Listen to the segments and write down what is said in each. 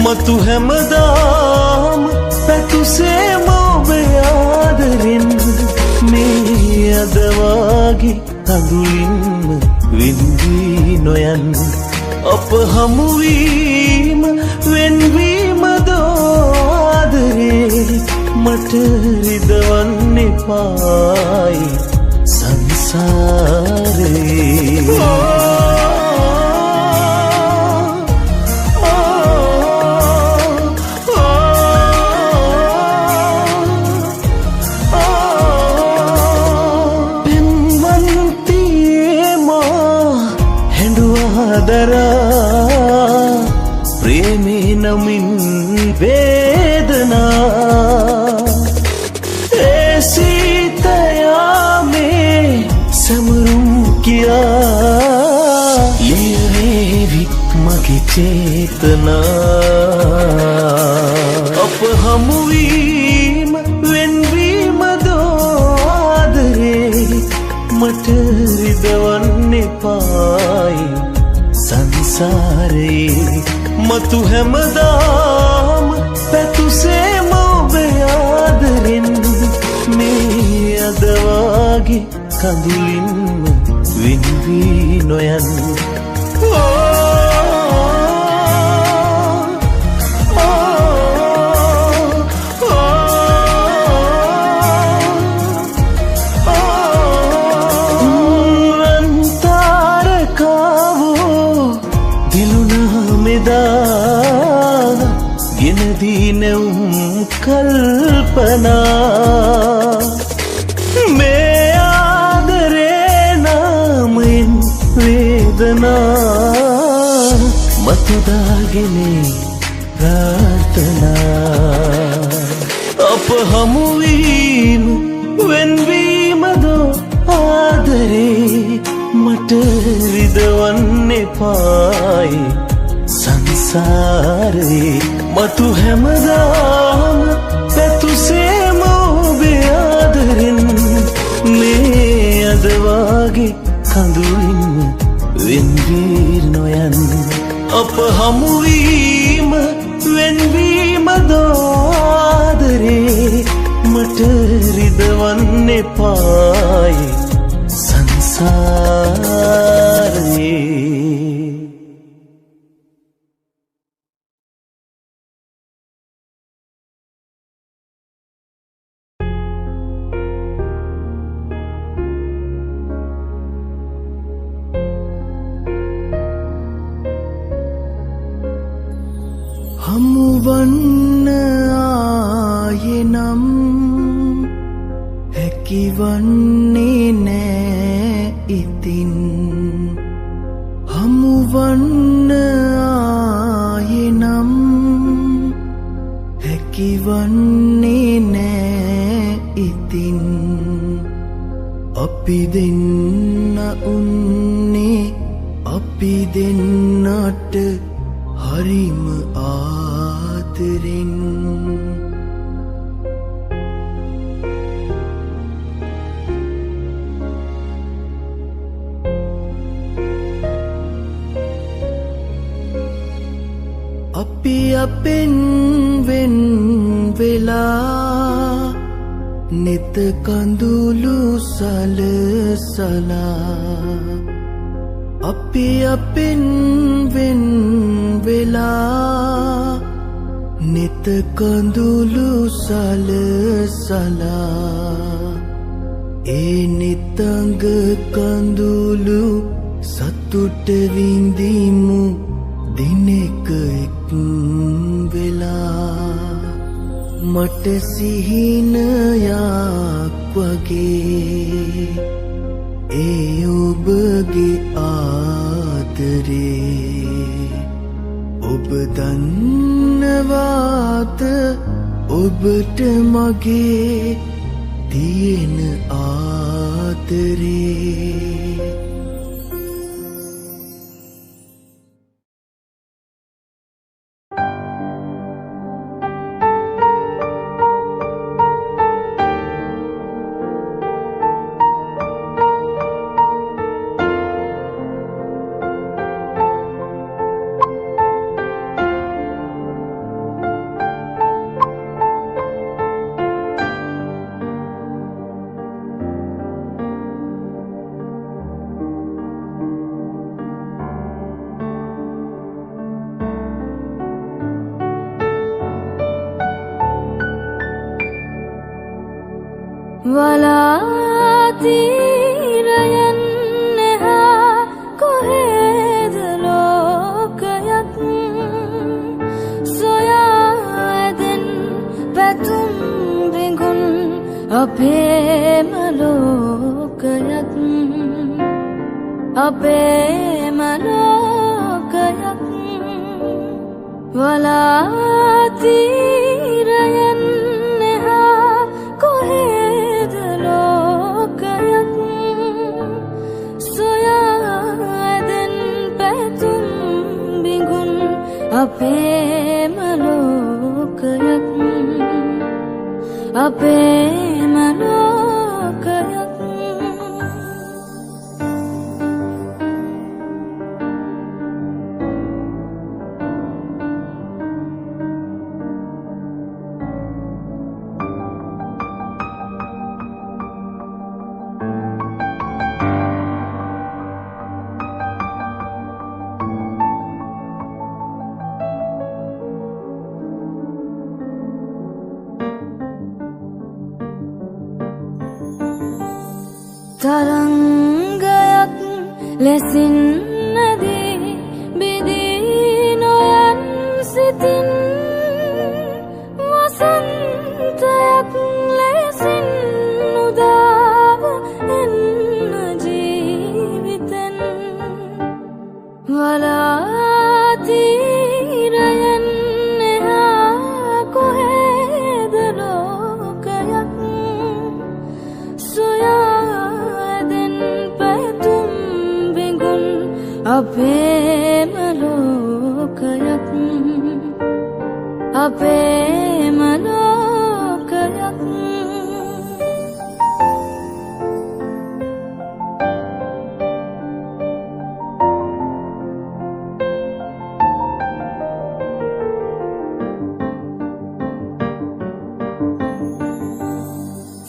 මතු හැමදාම පැතුසේ මෝබේ ආදරෙන් මේ අද වාගේ කඳුලින්ම විඳී නොයන් අප හමුවීම වෙන්වීම දෝ ආදරේ මට රිදවන්න එපායි සංසාරේ प्रेमी नमिन वेदना ऐसी तया में समरूं किया ये भी मगी चेतना अप हमवीम वेन्वीम दो आदरे मट रिदवन्ने पाई संसारे मතු හැමදාම පැතුසේ මෝබේ ආදරෙන් මේ අද වාගේ කඳුලින්ම විඳී නොයන් कल्पना मैं आदरे नामयन वेदना मतदागिने प्रार्थना अप हमुवीम वेन्वीम दो आदरे मट रिदवन्ने पाई संसारे मතු හැමදාම පැතුසේ මෝබේ ආදරෙන් මේ අද වාගේ කඳුලින්ම වෙන්වී නොයන් අප හමුවීම වෙන්වීම දෝ ආදරේ මට රිදවන්න එපායි සංසාරේ හමුවන්න ආයෙනම් හැකිවන්නේ නෑ ඉතින් හමුවන්න ආයෙනම් හැකිවන්නේ නෑ ඉතින් අපි දෙන්න උන්නේ අපි දෙන්නට हरिम आदरिन अपि अपिन वेन वेला नित कंदुलु सल सला अपि अपिन वेन වෙලා නිත කඳුළු සල සලා ඒ නිතංග කඳුළු සතුට විඳිමු දිනක එක් වෙලා මට සිහිනයක් වගේ ඒ ඔබගේ ආදරේ ඔබ දන්නවාද ඔබට මගේ තියෙන ආදරේ වලාතිරයන් නෙහා කොහෙද ලෝකයක් සොයා ඇදෙන් පැතුම් බිඟුන් අපේම ලෝකයක් වලාතිරයන් නෙහා කොහෙද ලෝකයක් සොයා ඇදෙන් පැතුම් බිඟුන් අපේම ලෝකයක් තරංගයක් ලෙසින් නැදී බිදී නොයන් සිතින් වසන්තයක් ලෙසින් උදාව එන්න ජීවිතෙන් වලාතිරයන් නෙහා කොහෙද ලෝකයක් සොයා අපේම ලෝකයක්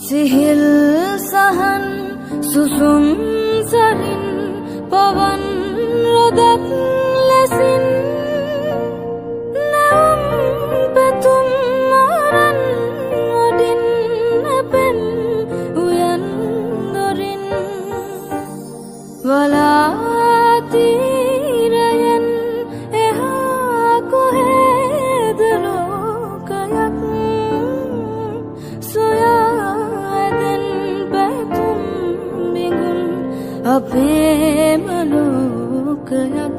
සිහිල් සහන් සුසුම් සරින් පවන් රොදක් ලෙසින් නැවුම් පැතුම් අරන් වඩින් නැපෙන් උයන් දොරින් වලාතිරයන් එහා කොහෙද ලෝකයක් සොයා ඇදෙන් පැතුම් බිඟුන් අපේම ලෝකයක්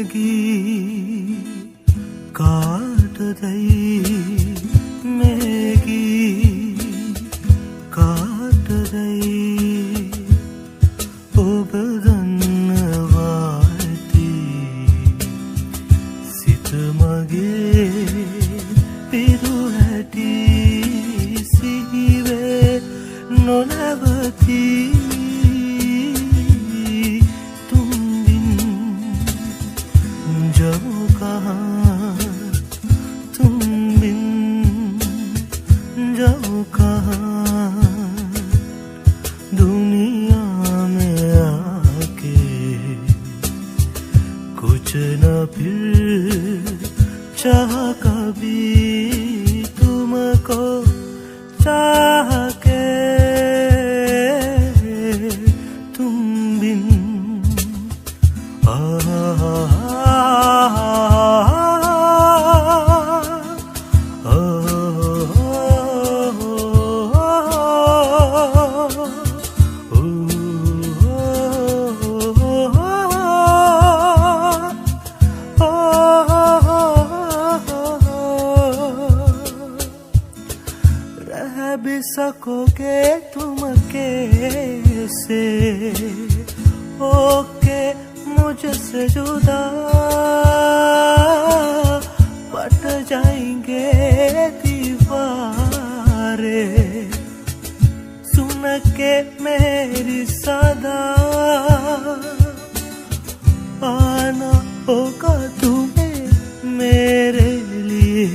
Maggie, කාටදයි Maggie, කාටදයි ඔබ දන්නවා ඇති සිත මගේ दिल चाहा कभी तुमको चाह के तुम बिन भी सकोगे तुम कैसे ओके मुझसे जुदा पट जाएंगे दीवारे सुन के मेरी सदा आना होगा तुम्हें मेरे लिए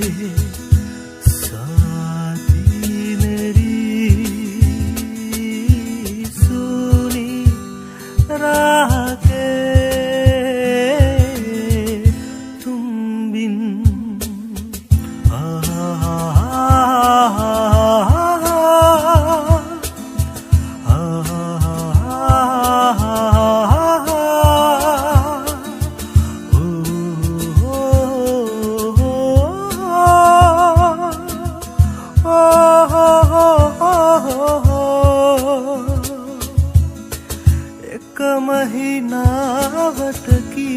एक महीनावट की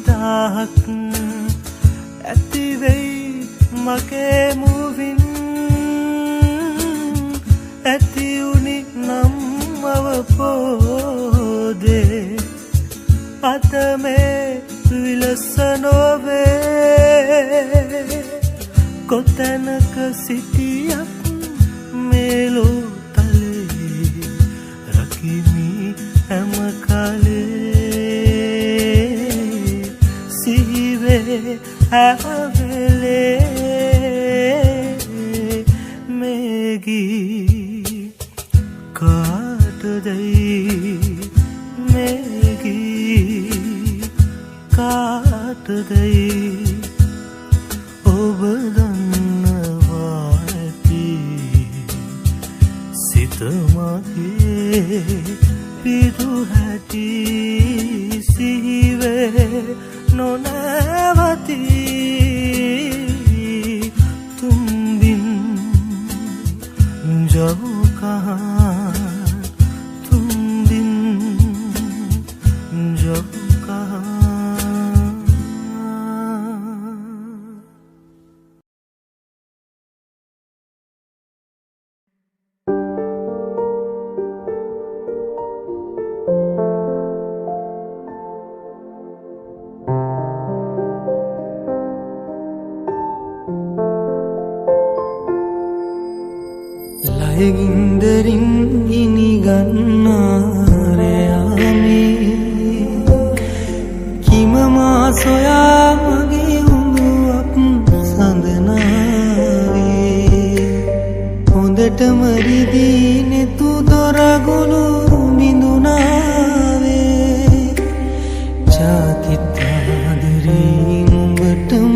दाहक ඇති වෙයි මගේ මුවින් ඇති උනි නම් අවබෝධේ අත මේ විලස නොවේ කොතැනක සිටියත් මේලෝ තලේ රකිමි හැම කාලේ සිහිවේ හැවලේ මේගී කාටදයි මේගී කාටදයි ඔබ දන්නවා ඇති සිත මගේ පිරු හැටි සිහිවේ නොනැවති तुम बिन जाओ कहाँ तुम बिन जाओ कहाँ गिंदरिන් ඉනි ගන්නාරයාමේ කිම මා සොයා මගේ උඹුවක් සඳනාවේ හොඳටම රිදී නෙතු දොරගුළු බිඳුනාවේ ජාතිත් ආදරේ නුඹටම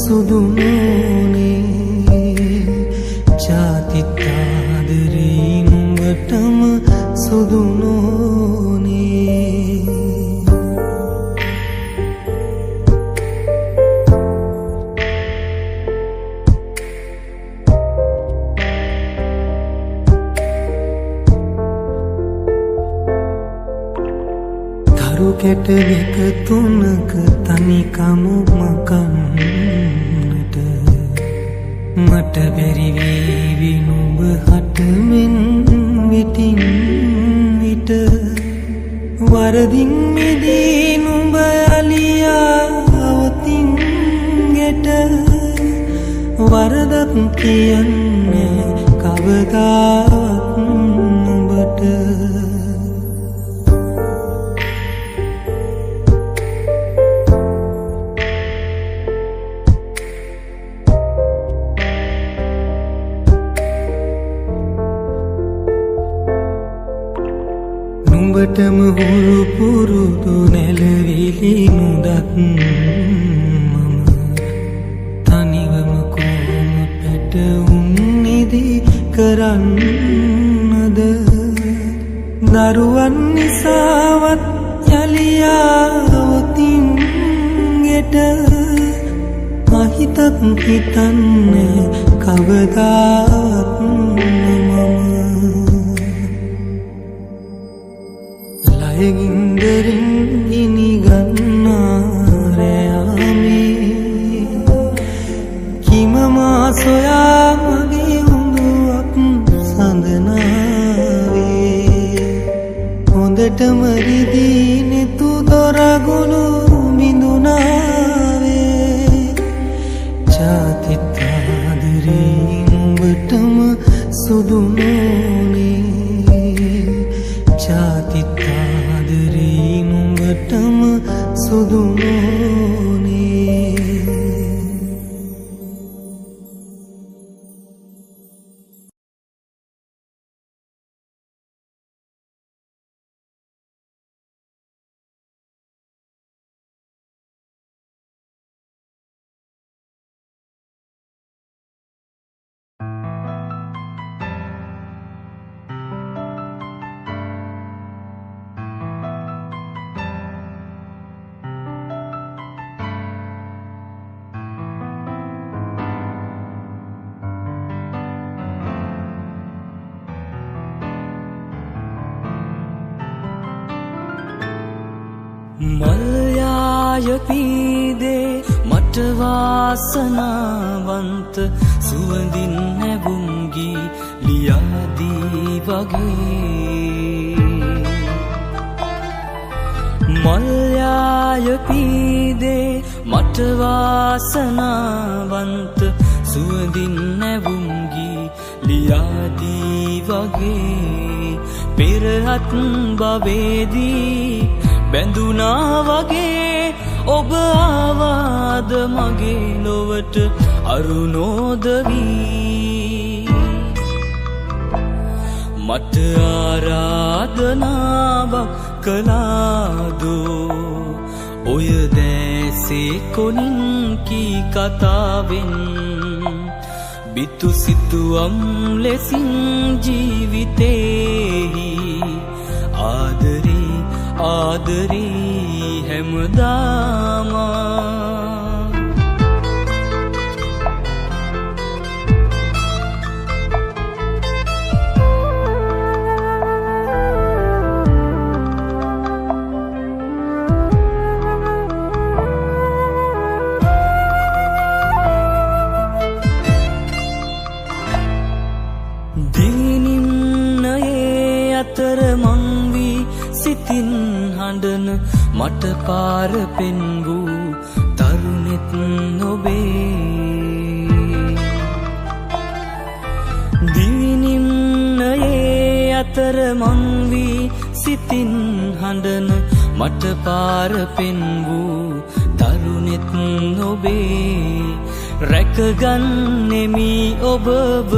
සුදු නෝනේ ජාතිත් නුඹටම සුදු නෝනේ දරු කැට දෙක තුනක තනිකම මකන්නට මට බැරි වේවි නුඹ හටමින් විටින් විට වරදින් මිදී නුඹ අලියාවතින් ගෙට වරදක් කියන්නේ කවදාවත් නුඹට නුඹටම හුරු පුරුදු නැලවිලි නුදත් මම තනිවම කොහොම පැටවුන් නිදි කරන්නද දරුවන් නිසාවත් යලියාවතින් ගෙට අහිතත් හිතන්නේ කවදාවත් මම ලයගින්දරින් ගිනි ගන්නාරයාමේ කිමමා සොයා මගේ හුඳුවක් සඳනාවේ හොඳටම රිදී නෙතු දොරගුණු මිඳුනාවේ ජාතිතාදරී නුඹටම සුදු නෝනේ ජාතිතාදරී නුඹටම සුදු නෝනේ මල්යාය පීදේ මට වාසනාවන්ත සුවඳින් නැවුම්ගි ලියාදී වගේ මල්යාය පීදේ මට වාසනාවන්ත සුවඳින් නැවුම්ගි ලියාදී වගේ පෙරහත් භවේදී බැඳුනා වගේ ඔබ ආවාද මගේ ලොවට අරුණෝදවී මට ආරාධනාවක් කළාදෝ ඔය දැසේ කොනින් කී කතාවෙන් බිතු සිතුවම් ලෙසින් ජීවිතේහි ආදරේ ආදරී හැමදාමා දිනින්නයේ අතර මං වී සිතින් හඬන මට පාර පෙන් වූ තරුණෙත් නොබේ දිවිනිම්නයේ අතර මං වී සිතින් හඬන මට පාර පෙන් වූ තරුණෙත් නොබේ රැකගන්නෙමි ඔබව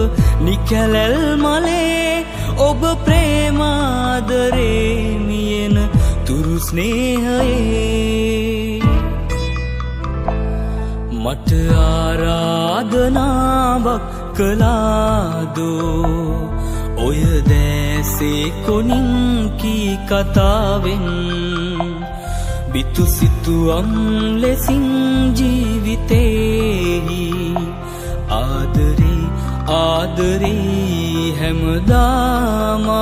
නිකැලැල් මලේ ඔබ ප්‍රේමාදරේ මියෙන තුරු ස්නේහයේ මට ආරාධනාවක් කළාදෝ ඔය දැසේ කොනින් කී කතාවෙන් බිතු සිතුවම් ලෙසින් ජීවිතේහි ආදරේ ආදරේ හැමදාමා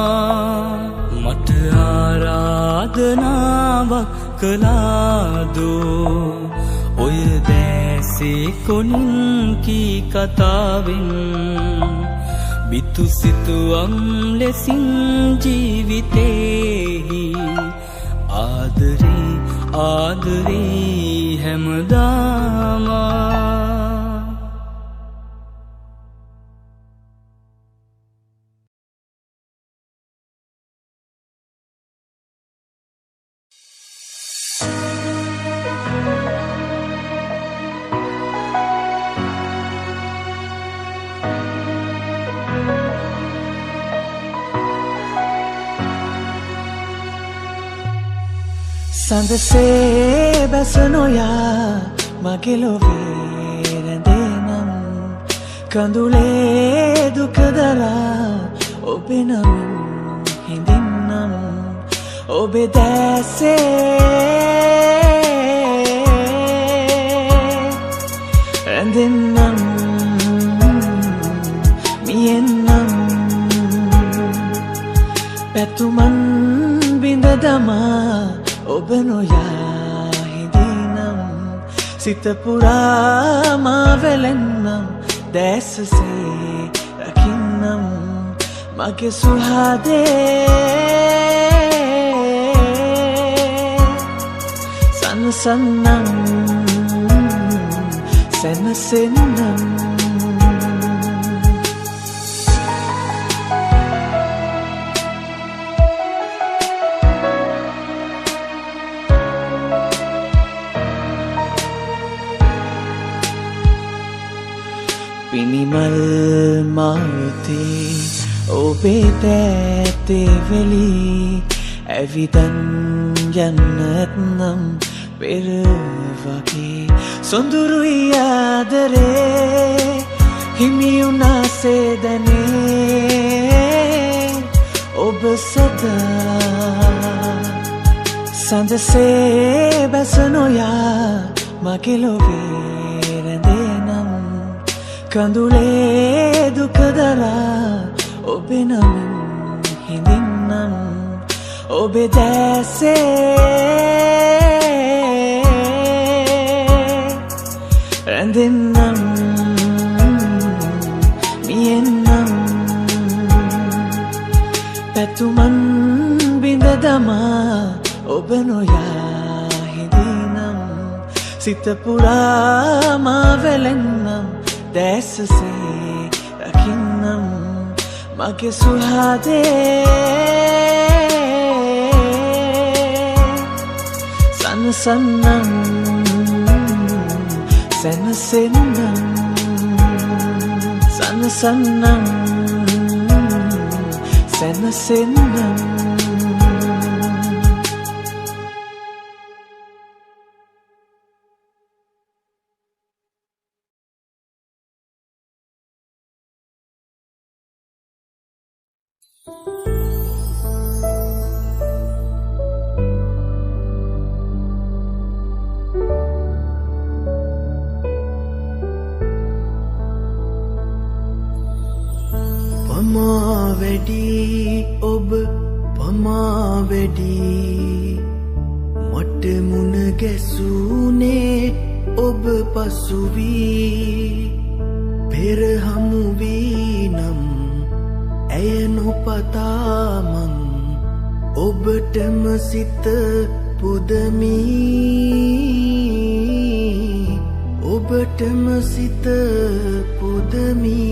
මට ආරාධනාවක් කළාදෝ ඔය දැසේ කොනින් කී කතාවෙන් බිතු සිතුවම් ලෙසින් ජීවිතේහි ආදරේ ආදරේ හැමදාමා සඳසේ බැස නොයා මගේ ලොවේ රැඳෙනම් කඳුලේ දුක දරා ඔබේ නමින් හිඳින්නම් ඔබේ දැසේ රැඳෙන්නම් මියෙන්නම් පැතුමන් බිඳ දමා ඔබ නොයා හිඳිනම් සිත පුරා මා වෙලෙන්නම් දැසසේ රකින්නම් මගේ සුහදේ සනසන්නම් සැනසෙන්නම් පිනිමල් මාතේ ඔබේ තෑතේ වෙලි ඇවිදන් යන්නත්නම් පෙර වගේ සොඳුරුයි ආදරේ හිමියුනාසේ දැනේ ඔබ සදා සඳසේ බැස නොයා මගේ ලොවේ රැඳෙනම් කඳුලේ දුක දරා ඔබේ නමින් හිඳින්නම් ඔබේ දැසේ රැඳෙන්නම් මියෙන්නම් පැතුමන් බිඳ දමා ඔබ නොයා හිඳිනම් සිත පුරා මා වෙලෙන්නම් දැසසේ රකින්නම් මගේ සුහදේ සනසන්නම් සැනසෙන්නම් සනසන්නම් සැනසෙන්නම් පමා වැඩි ඔබ පමා වැඩි මට මුණ ගැසුනේ ඔබ පසු වී පෙර හමු වී නම් ඇය නොපතා මං ඔබටම සිත පුදමි ඔබටම සිත පුදමි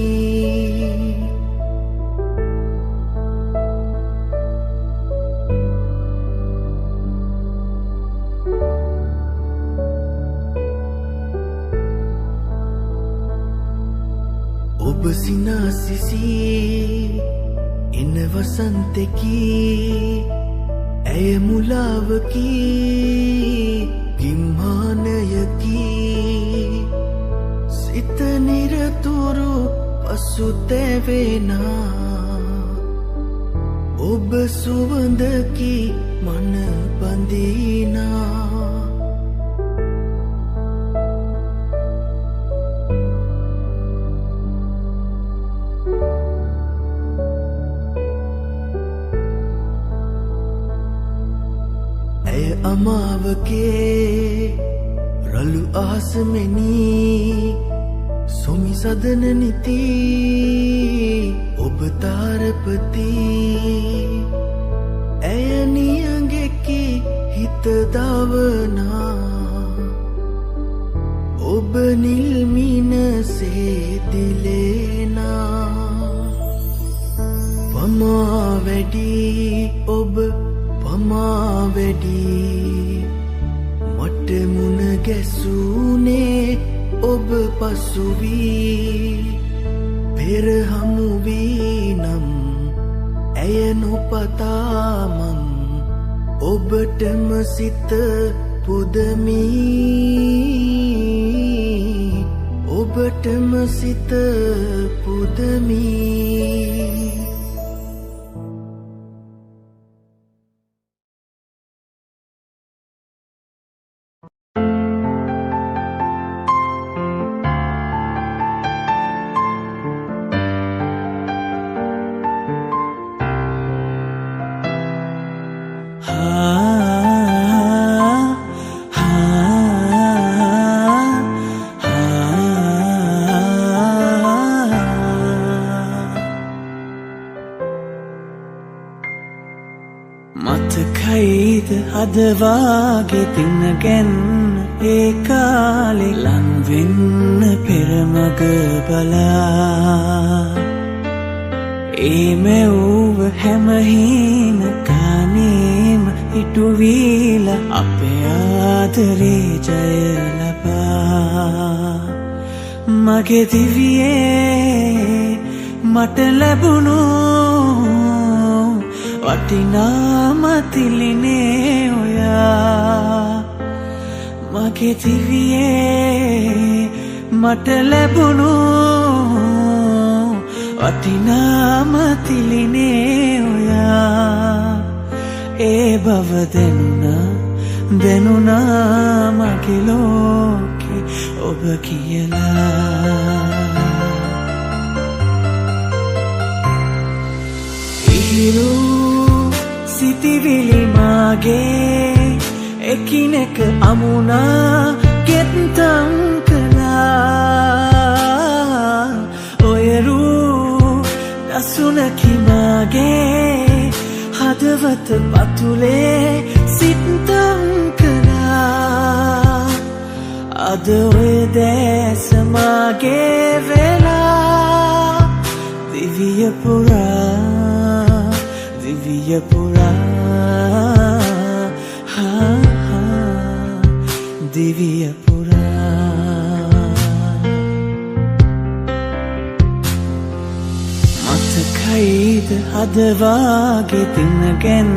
ඔබ සිනාසිසි එන වසන්තෙකි ඇය මුලාවකි ගිම්හානයකි සිත නිරතුරු පසුතැවෙනා ඔබ සුවඳකි මන බඳිනා අමාවගේ රළු අහසමෙනි සොමි සදන නිති ඔබ තාරපති ඇය නියඟෙකි හිත දවනා ඔබ නිල්මිනසේ දිලේනා පමා වැඩි ඔබ පමා වැඩි මට මුණ ගැසුනේ ඔබ පසු වී පෙර හමු වී නම් ඇය නොපතා මං ඔබටම සිත පුදමි ඔබටම සිත පුදමි මතකයිද අදවාගේ තින්නගැන්න ඒ කාලෙ ලංවෙන්න පෙරමග බලා ඒ මැව්ව හැමහින කානේම ඉටුවීල අපේ ආදරේ ජය ලබා මගේ දිවියේ මට ලැබුණු වටිනාමතිලිනේ ඔයා මගේ දිවියේ මට ලැබුණු වටිනාමතිලිනේ ඔයා ඒ බව දැනුණා මගේ ලෝකෙ ඔබ කියලා ඉහිරු සිතිවිලි මාගේ එකිනෙක අමුණා ගෙත්තම් කළා ඔයරූ දසුනකි මාගේ හදවත පතුලේ සිත්තම් කළා අද ඔය දැස මාගේ වෙලා දිවිය පුරා දිවිය පුරා මතකයිද අදවාගේ තින්නගැන්න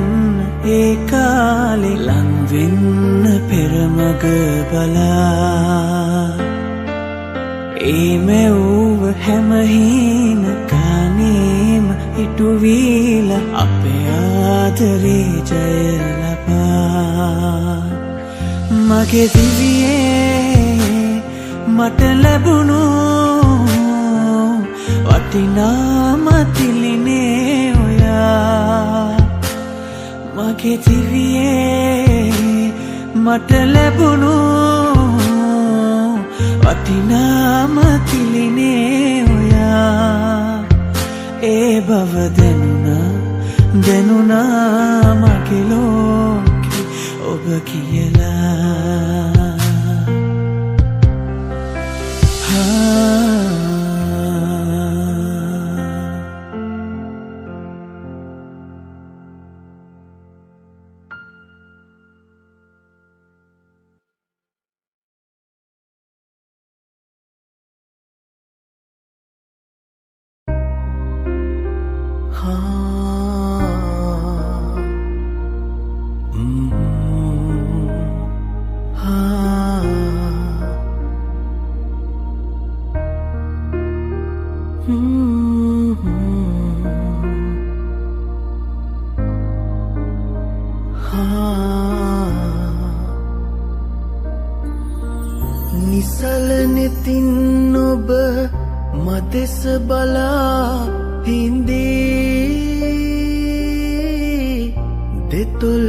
ඒ කාලෙ ලංවෙන්න පෙරමග බලා ඒ මැව්ව හැමහින කානේම ඉටුවීල අපේ ආදරේ ජය ලබා මගේ දිවියේ මට ලැබුණු වටිනාමතිලිනේ ඔයා මගේ දිවියේ මට ලැබුණු වටිනාමතිලිනේ ඔයා ඒ බව දැනුණා මගේ ලෝකෙ ඔබ කියලා නිසල නෙතින් ඔබ මදෙස බලා හිඳී දෙතුල්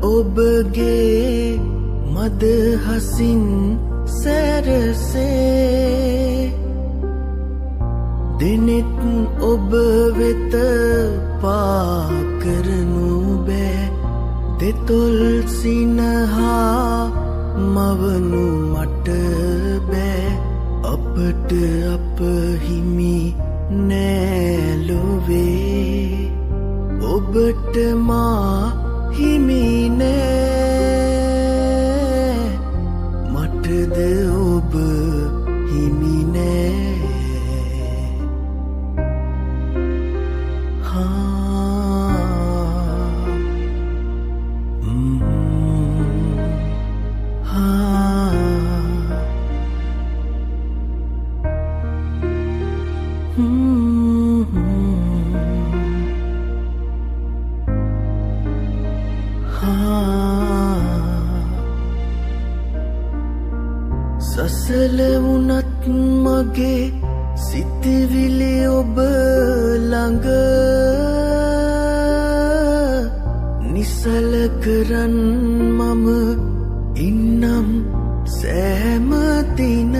ඔබගේ මද හසින් සැරසේ දෙනෙත් ඔබ වෙත පා කරනු බෑ දෙතුල් සිනහා මවනු මට බෑ අපට අප හිමි නෑලොවේ ඔබට මා හිමි නෑ මටද ඔබ හිමි නෑ හා සසල වුණත් මගේ සිතවිලි ඔබ ළඟ නිසල කරන් මම ඉන්නම් සෑම දින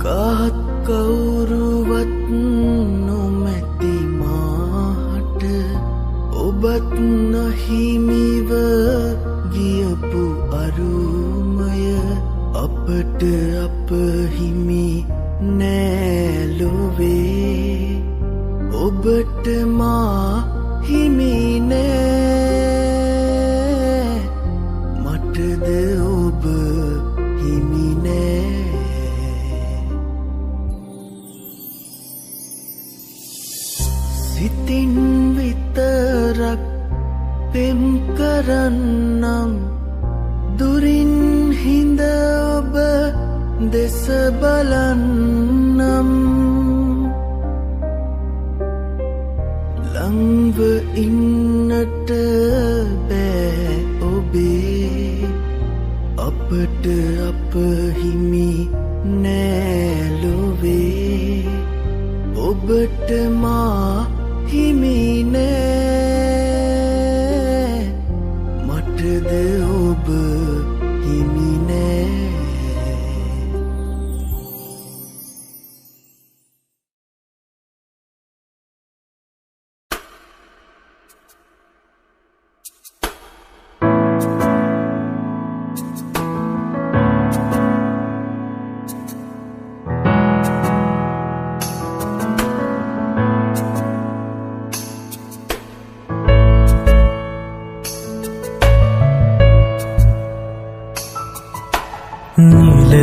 කාත් කවුරුවත් නොමැති මාට ඔබත් නොහිමිව ගියපු අරුමය අපට අප හිමි නෑලොවේ ඔබට මා හිමි නෑ මටද ඔබ හිමි නෑ සිතින් විතරක් පෙම් කරන්නම් දුරින් හිඳ ඔබ දෙස බලන්නම් ළංව ඉන්නට බෑ ඔබේ අපට අප හිමි නෑලොවේ ඔබට මා හිමි නෑ මටද ඔබ හිමි නෑ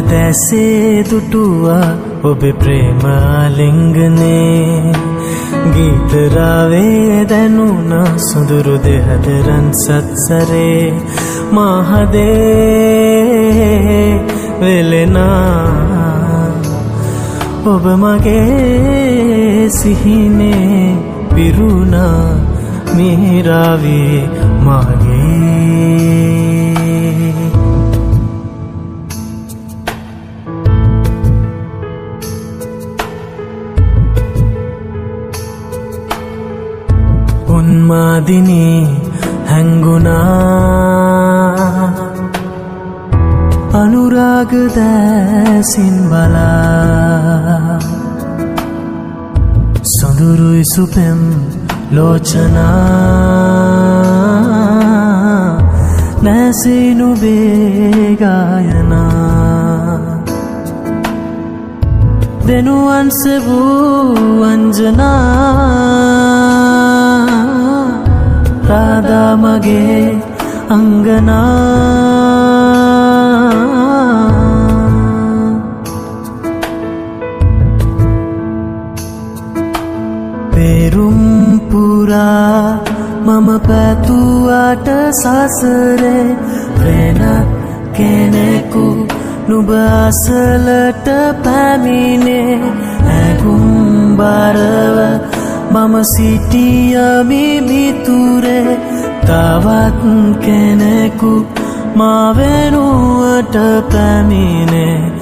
දැසේ දුටුවා ඔබේ ප්‍රේමාලිංගනේ ගීතරාවේ දැනුණා සුඳුරු දෙහතරන් සත්සරේ මහදේ වෙලෙනා ඔබ මගේ සිහිනේ පිරුණා මිහිරාවේ මගේ උන්මාදිනී හැංගුණා අනුරාග දැසින් බලා සොඳුරුයි සුපෙම් ලෝචනා නැසිනු බේගායනා දෙනුවන් සෙවූ අංජනා රාධා මගේ අංගනා පෙරුම් පුරා මම පැතුවට සසරේ වෙනත් කෙනෙකු නුඹ අසලට පැමිණේ ඇගුම් බරව මම සිටියමි මිතුරේ තවත් කෙනෙකු මා වෙනුවට පැමිණේ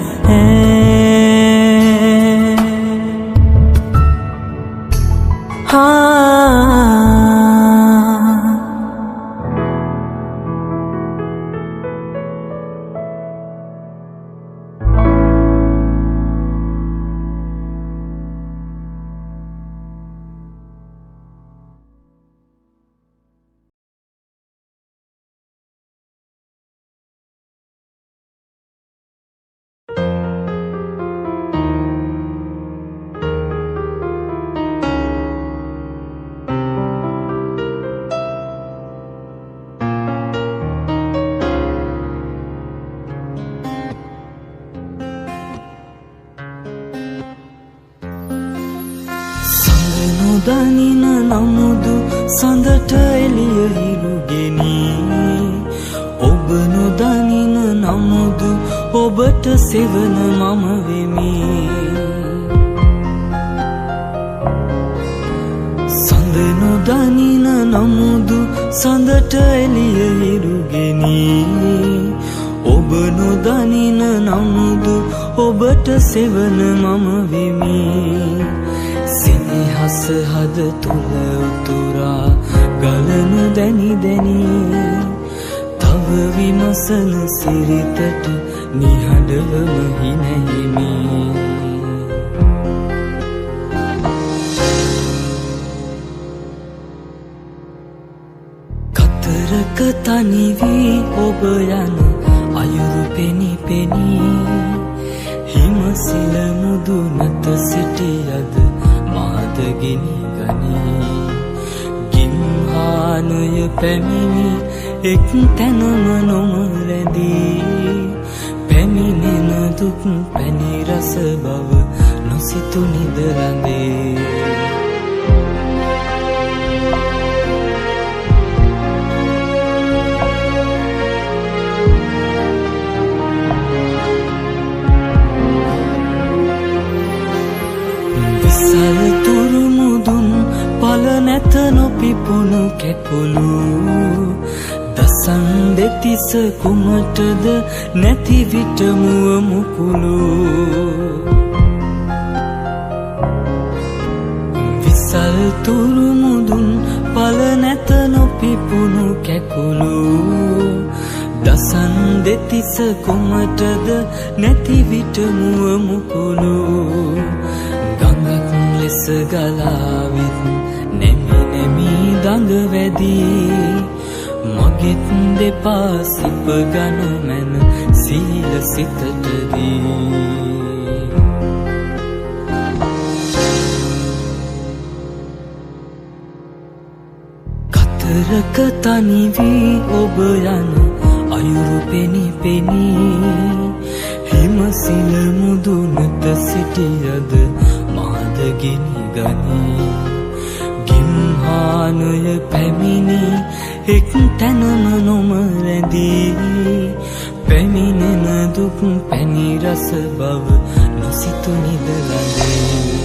දනින නමුදු සඳට එළිය හිරුගෙනී ඔබ නොදනින නමුදු ඔබට සෙවන මම වෙමි සඳ නොදනින නමුදු සඳට එළිය හිරුගෙනී ඔබ සෙවන මම වෙමි සෙනෙහස හද තුල උතුරා ගලන දැනි දැනි තව විමසන සිරිතට නිහඬවම හිනැහිමි කතරක තනි වී ඔබ යන අයුරු පෙනි පෙනි හිමසිල මුදුනත සිටියද මාද ගෙනි ගනී ගින්හානය පැමිණි එක් තැනම නොම රැඳී පැමිණෙන දුක් පැණි රස බව නොසිතු නිදරඳේ සල්තුරු මුදුන් පල නැත නොපිපුණු කැකුළු දසන් දෙතිස කුමටද නැති විට මුව මුකුළු විසල්තුරු මුදුන් පල නැත නොපිපුණු කැකුළු දසන් දෙතිස කුමටද නැති විට මුව මුකුළු ගඟක් ලෙස ගලාවිත් නෙමි නෙමි දඟ වැදී මගෙත් දෙපා සිප ගනු මැන සීල සිතටදී කතරක තනි වී ඔබ යන අයුරු පෙනි පෙනි හිමසිල මුදුනට සිටියද මාද ගෙනි ගනී ගින්හානය පැමිණි එක් තැනම නොම රැඳී පැමිණෙන දුක් පැණි රස බව නොසිතු නිදලඳේ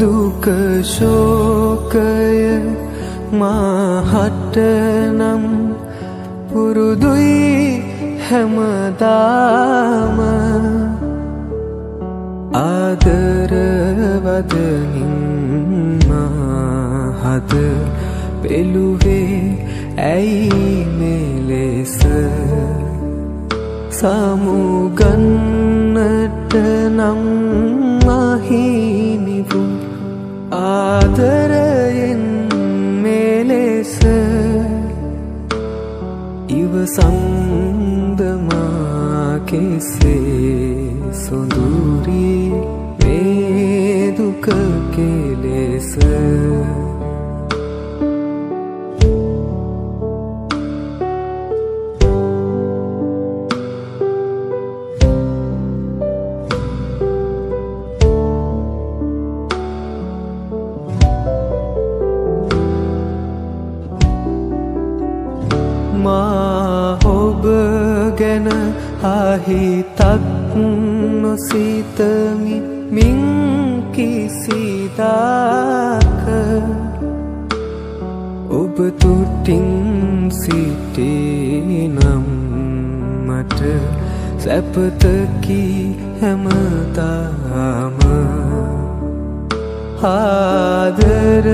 දුක ශෝකය මාහට නම් පුරුදුයි හැමදාම ආදරවදනින් මාහද පෙළුවේ ඇයි මෙලෙස සමුගන්නට නම් මහිමිවු ආදරයෙන් මෙලෙස ඉවසන්දමා කෙසේ සොඳුරී මේ දුක කෙලෙස ඔබ ගැන අහිතක් නොසිතමි මින් කිසිදාක ඔබ තුටින් සිටේ නම් මට සැපතකි හැමදාම ආදරයක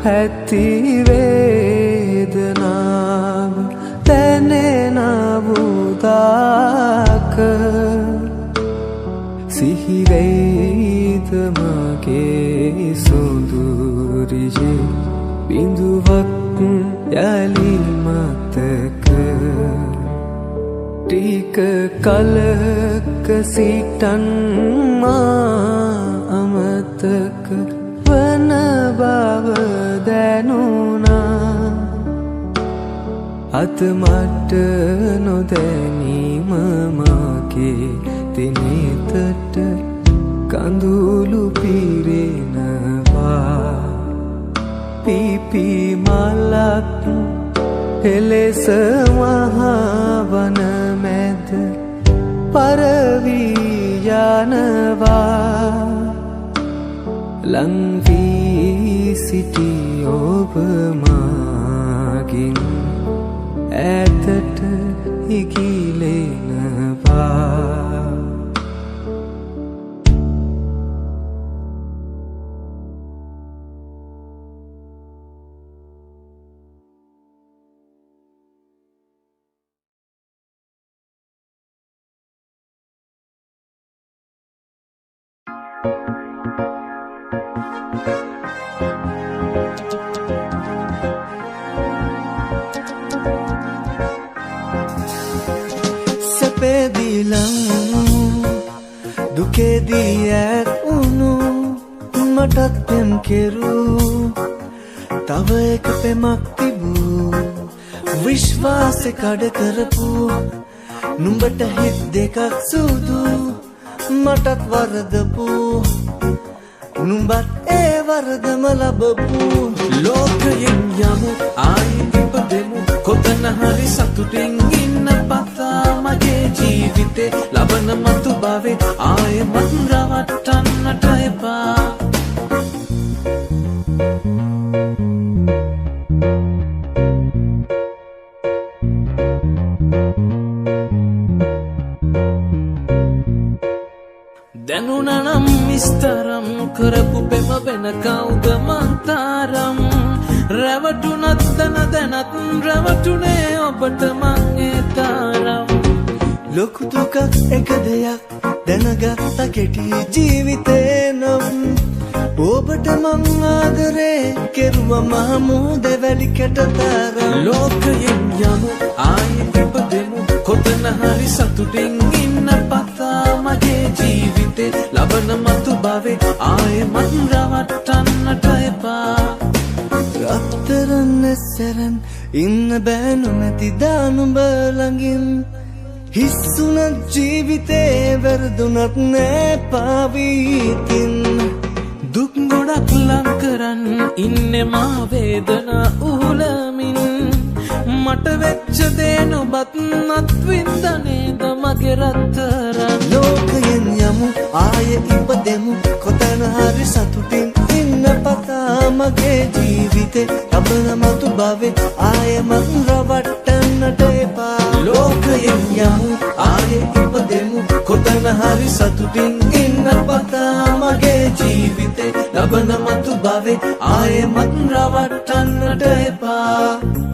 ඇති වේදනාව දැනෙන වූදාක සිහිවෙයිද මගේ සොඳුරියේ බිඳුවක් යලි මතක ටික කලක සිටන් මා අමතක වන බව දැනුණා අත මට නොදැනීම මාගේ දිනෙතට කඳුළු පිරෙනවා පිපි මලක් එලෙස මහවන මැද පරවී යනවා ලං වී සිටි ඔබ මාගින් ඈතට ඉගිලෙනවා දුකේදී ඈත් වුණු මටත් පෙම් කෙරූ තව එක පෙමක් තිබූ විශ්වාසෙ කඩ කරපු නුඹට හිත් දෙකක් සුදු මටත් වරදපු නුඹත් ඒ වරදම ලබපු ලෝකයෙන් යමු ආයි ඉපදෙමු කොතන හරි සතුටින් ඉන්න පතා මගේ ජීවිතේ ලබන මතු භවෙ ආයෙමත් රවට්ටන්නට එපා දැනුණනම් විස්තරම් කරපු පෙම වෙන කවුද මන්තරම් රැවටුනත් දැනත් රැවටුනේ ඔබට මං ඒ තරම් ලොකු දුකක් එක දෙයක් දැනගත්ත කෙටි ජීවිතේ නම් ඔබට මං ආදරේ කෙරුවා මහමුද වැලි කැටතරම් ලෝකයෙන් යමු ආයි ඉපදෙමු කොතන හරි සතුටින් ඉන්න පතා මගේ ජීවිතේ ලබන මතු භවෙ ආයෙමත් රවට්ටන්නට එපා රත්තරන් සැරන් ඉන්න බෑ නොමැති දානුඹ ළඟින් හිස්සුනත් ජීවිතේ වැරදුනත් නෑ පාවීතින් දුක් ගොඩක් ලං කරන් ඉන්නේ මා වේදනා උහුලමින් මට වෙච්ච දේ නොබත් නත් වින්ද නේද මගේ රත්තරන් ලෝකයෙන් යමු ආයෙ ඉපදෙමු කොතන හරි සතුටින් ඉන්න පතා මගේ ජීවිතේ ලබන මතු භවෙ ආයෙමත් රවට්ටන්නට එපා ලෝකයෙන් යමු ආයෙ ඉපදෙමු කොතන හරි සතුටින් ඉන්න පතා මගේ ජීවිතේ ලබන මතු භවෙ ආයෙමත් රවට්ටන්නට එපා